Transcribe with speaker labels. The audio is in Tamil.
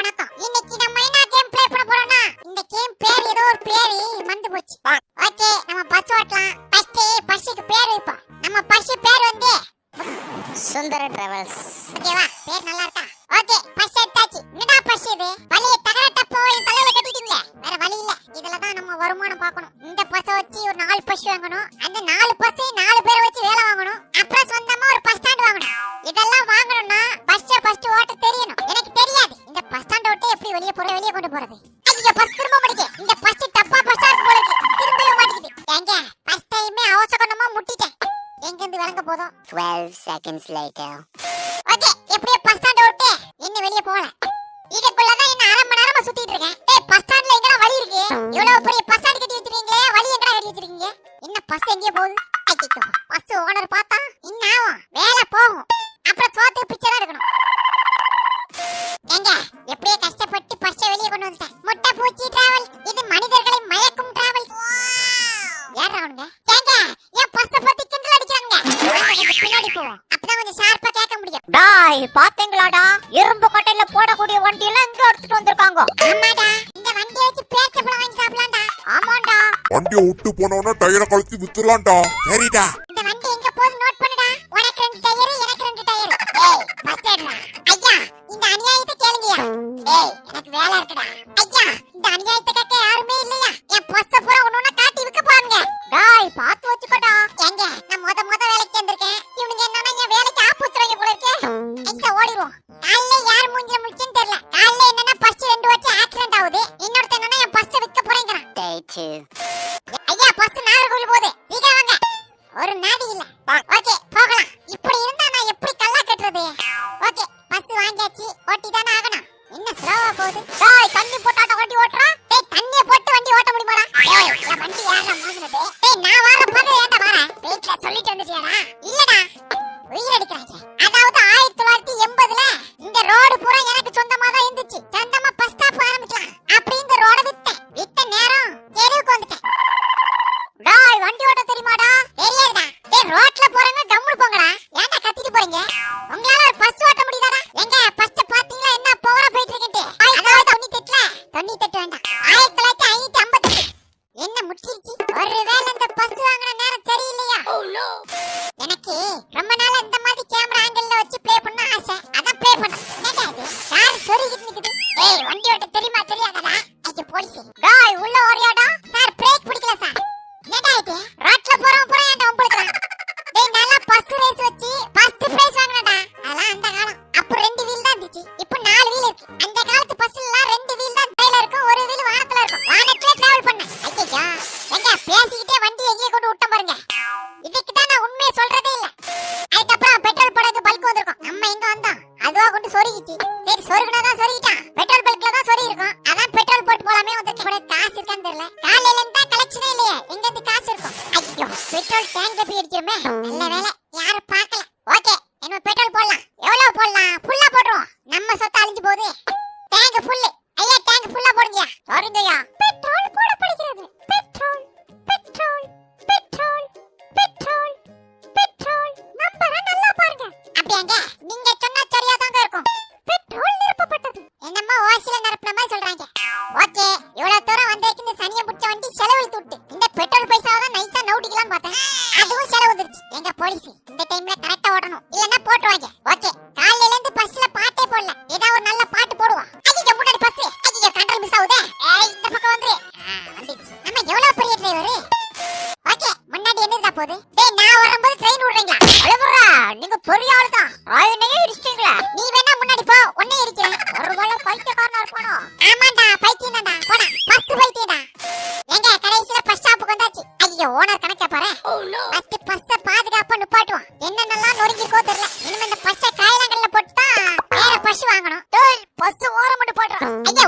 Speaker 1: வணக்கம். இன்னைக்கு நம்ம என்ன கேம் ப்ளே பண்ண போறோம்னா, இந்த கேம் பேர் ஏதோ ஒரு பேரு மறந்து போச்சு. ஓகே, நம்ம பஸ் ஓட்டலாம். ஃபர்ஸ்ட் பஸ்ஸுக்கு பேர் வைப்போம். நம்ம பஸ் பேர் வந்து
Speaker 2: சுந்தர டிராவல்ஸ்.
Speaker 1: ஓகேவா? பேர் நல்லா இருக்கா? ஓகே, பஸ் எடுத்தாச்சு. என்னடா பஸ் இது? வலிய தகர டப்போ என் தலையில கட்டிட்டீங்க. வேற வழி இல்ல. இதுல தான் நம்ம வருமானம் பார்க்கணும். இந்த பஸ் வச்சு ஒரு 4 பஸ் வாங்கணும். அந்த 4 பஸ் 4 பேரை வச்சு வேலை வாங்கணும். அப்புறம் சொந்தமா ஒரு பஸ் ஸ்டாண்ட் வாங்கணும். இதெல்லாம் வாங்கணும்னா பஸ்ஸை ஃபர்ஸ்ட் ஓட்ட தெரியணும். எனக்கு தெரியாது. இந்த பஸ் ஸ்டாண்ட் ஓட்ட எப்படி வெளிய கொண்டு போறது? ஐயோ, பஸ் திரும்ப மாட்டேங்குது. இந்த பஸ் டப்பா பஸ்ஸா இருக்கு போல இருக்கு. திரும்பவே மாட்டேங்குது. எங்க ஃபர்ஸ்ட் டைமே அவசரமா முட்டிட்டேன். எங்க இருந்து விளங்க போதும்?
Speaker 2: 12 seconds later.
Speaker 1: ஓகே, எப்படியே பஸ் ஸ்டாண்ட் ஓட்டு இன்னும் வெளிய போல. இதுக்குள்ள தான் என்ன அரை மணி நேரமா சுத்திட்டு இருக்கேன். டேய், பஸ் ஸ்டாண்ட்ல எங்கடா வழி இருக்கு? இவ்வளவு பெரிய பஸ் ஸ்டாண்ட் கட்டி வச்சிருக்கீங்களே, வழி எங்கடா கட்டி வச்சிருக்கீங்க? என்ன பஸ் எங்கேயே போகுது? ஐயோ, பஸ் ஓனர் பார்த்தா என்ன ஆகும்? வேலை போகும். அப்புறம் சோத்து பிச்சை தான் எடுக்கணும். எங்க எப்படியே கஷ்டப்பட்டு பஸ்ஸை வெளியே கொண்டு வந்துட்டேன். முட்டை பூச்சி டிராவல்ஸ், இது மனிதர்களை மயக்கும் டிராவல்ஸ். யாரா அவனுங்க? எங்க ஏன் பஸ்ஸை பத்தி கிண்டல் அடிக்கிறாங்க? பின்னாடி போவோம், அப்பதான் கொஞ்சம் ஷார்ப்பா கேட்க முடியும்.
Speaker 2: டாய், பாத்தீங்களாடா? இரும்பு கட்டையில போடக்கூடிய வண்டி எல்லாம் இங்க எடுத்துட்டு வந்திருக்காங்க.
Speaker 1: ஆமாடா, இந்த வண்டியை வச்சு பேச்சப்பளம் வாங்கி சாப்பிடலாம்டா. ஆமாடா,
Speaker 3: வண்டியை விட்டு போனவனா டயரை கழிச்சு வித்துலாம்டா. சரிடா.
Speaker 1: இந்த வண்டி எங்க போகுது நோட் பண்ணுடா. உனக்கு 2 டயர், எனக்கு 2 டயர். ஏய், பஸ் ஏறுடா. ஐயா, இந்த அநியாயத்தை கேளுங்கயா. ஏய், எனக்கு வேலை இருக்குடா. ஐயா, இந்த அநியாயத்தை கேட்க யாருமே இல்லையா? என் பஸ்ஸை பூரா ஒண்ணு காட்டி விக்க போறாங்க.
Speaker 2: டாய், பாத்து வச்சுக்கடா.
Speaker 1: எங்க நான் முத வேலைக்கு வந்திருக்கேன். இவனுங்க என்னன்னா என் வேலைக்கு ஆப்புத்துறாங்க போல இருக்கு. எங்க ஓடிடுவோம். காலைல யார் மூஞ்சில முடிச்சுன்னு தெரியல. காலைல என்னன்னா பஸ் 2 வச்சு ஆக்சிடென்ட் ஆகுது. இன்னொருத்தன் என்னன்னா என் பஸ்ஸை விக்க போறேங்கிறான்.
Speaker 2: Day 2.
Speaker 1: ஐயா, பஸ் நாகர்கோவில் போகுது. சீக்கிரம் வாங்க. ஒரு நாடி இல்ல. ஓகே, போகலாம். இப்படி இருந்தா நான் எப்படி கல்லா கட்டுறது? ஓகே, பஸ் வாங்கியாச்சு. ஓட்டி தானே ஆகணும். என்ன ஸ்லோவா போகுது?
Speaker 2: டாய், தண்ணி போட்டாட்ட வண்டி ஓட்டுறா.
Speaker 1: டேய், தண்ணிய போட்டு வண்டி ஓட்ட முடியுமாடா? ஏய், என் வண்டி யாரா மோதுனது? டேய், நான் வர பாரு, ஏன்டா வரேன்? வீட்ல சொல்லிட்டு வந்துட்டியாடா? இல்லடா, உயிர் அடிக்கிறாங்க. அதாவது 1980ல இந்த ரோடு பூரா எனக்கு சொந்தமா தான் இருந்துச்சு. சொந்தமா பஸ் ஸ்டாப் ஆரம்பிக்கலாம் அப்படி இந்த ரோட வித்த நேரம் தெருவுக்கு வந்துட்டேன்.
Speaker 2: டாய், வண்டி ஓட்ட தெரியுமாடா?
Speaker 1: தெரியாதுடா. டேய், ரோட்ல போறவங்க கம்முனு போங்கடா. ஏன்டா கத்திட்டு போறீங்க? உங்களால ஒரு பஸ் ஓட்ட முடியுதாடா? எங்க பஸ் பாத்தீங்களா என்ன பவரா போயிட்டு இருக்குன்னு? அதாவது 98 வேண்டாம், 1958. என்ன முட்டிருச்சு? ஒருவேளை இந்த பஸ் வாங்குற நேரம் சரியில்லையா? எனக்கு ரொம்ப நாளா இந்த மாதிரி கேமரா ஆங்கிள்ல வச்சு ப்ளே பண்ண ஆசை. அதான் ப்ளே பண்ணேன். என்னடா இது? கார் சொருகிட்டு நிக்குது. ஏய், வண்டி ஓட்ட தெரியுமா தெரியாதடா? ஐயோ, போலீஸ்.
Speaker 2: டாய், உள்ள வரியாடா?
Speaker 1: சார், பிரேக் பிடிக்கல சார். என்னடா இது? ரோட்ல போறவன் பூரா ஏன்டா உம்பளுக்குறான்? டேய், நல்லா பஸ் ரேஸ் வச்சு ஃபர்ஸ்ட் பிரைஸ் வாங்குனடா. அதெல்லாம் அந்த காலம். அப்ப 2 வீல் தான் இருந்துச்சு. இப்போ 4 வீல் இருக்கு. அந்த காலத்து பஸ்ல 2 வீல் தான் கையில இருக்கும், ஒரு வீல் வானத்துல இருக்கும். வானத்துல டிராவல் பண்ணேன். ஐயோ, எங்க பேசிக்கிட்டே வண்டி எங்கேயே கொண்டு விட்ட பாருங்க. இதுக்கு தான் நான் உண்மையை சொல்றதே இல்ல. அதுக்கப்புறம் பெட்ரோல் போடக்கு பல்க் வந்திருக்கும். நம்ம எங்க வந்தோம்? அதுவா கொண்டு சொருகிச்சு. சரி, சொருகுனதான் சொருகிட்டான். பெட்ரோல் பல்க்ல தான் சொருகி இருக்கும். அதான் பெட்ரோல் போட்டு போலாமே வந்து காசு இருக்கான்னு தெரியல. காலையில இருந்தா கலெக்ஷனே இல்லையே. எங்க இருந்து காசு இருக்கும்? ஐயோ, பெட்ரோல் டேங்க் போய் அடிச்சிருமே. நல்ல வேலை யாரும் பார்க்கல. ஓகே, என்ன பெட்ரோல் போடலாம். எவ்வளவு போடலாம்? ஃபுல்லா போடுறோம். நம்ம சொத்து அழிஞ்சு போகுது. Tank full. ஐயா, டேங்க் ஃபுல்லா போடுங்க.
Speaker 2: சரிங்கய்யா.
Speaker 1: பெட்ரோல் போடப்படுகிறது. Petrol petrol petrol petrol petrol. நம்பரை நல்லா பாருங்க. அப்படியாங்க? நீங்க சொன்னா சரியா தாங்க இருக்கும். பெட்ரோல் நிரப்பப்பட்டது. என்னம்மா ஓசில நிரப்புன மாதிரி சொல்றாங்க. ஓகே, இவ்வளவு தூரம் வந்தேக்கு இந்த சனியை பிடிச்ச வண்டி செலவில் துட்டு. இந்த பெட்ரோல் பைசாவை தான் நைஸா நவுட்டிக்கலாம்னு பார்த்தேன். அதுவும் செலவு வந்துருச்சு. எங்க போலீஸ் இந்த டைம்ல கரெக்டா ஓடணும், இல்லன்னா போட்டுவாங்க. ஓகே, காலையில இருந்து பஸ்ல பாட்டே போடல. ஏதாவது ஒரு நல்ல பாட்டு போடுவோம். ஐயோ, முன்னாடி பஸ். ஐயோ, கண்ட்ரோல் மிஸ் ஆகுதே. ஏய், இந்த பக்கம் வந்துரு. வந்துச்சு. நம்ம எவ்வளவு பெரிய டிரைவர். ஓகே, முன்னாடி என்னடா போகுது? டேய், நான் வரும்போது ட்ரெயின் விடுறீங்களா?
Speaker 2: அழுகுறா, நீங்க பெரிய ஆளு தான். ஆயுனையே இடிச்சிட்டீங்களா?
Speaker 1: நீ வேணா முன்னாடி போ, உன்னை இடிக்கிறேன்.
Speaker 2: ஒருவேளை பைத்தியக்காரனா இருப்பானோ?
Speaker 1: ஆமாண்டா, பைத்தியம்டா. போடா, பஸ் பைத்தியம்டா. எங்க கடைசில பஸ் ஸ்டாப்புக்கு வந்தாச்சு. ஐயோ, ஓனர் கணக்க பாரு. ஃபர்ஸ்ட் பஸ்ஸை பாதுகாப்பா நிப்பாட்டுவோம். என்னென்னலாம் நொறுங்கிக்கோ தெரியல. இனிமே இந்த பஸ்ஸை காயலாங்கல்ல போட்டு தான் வேற பஸ் வாங்கணும்.
Speaker 2: டேய், பஸ் ஓரம் மட்டும் போடுறா.
Speaker 1: ஐயா,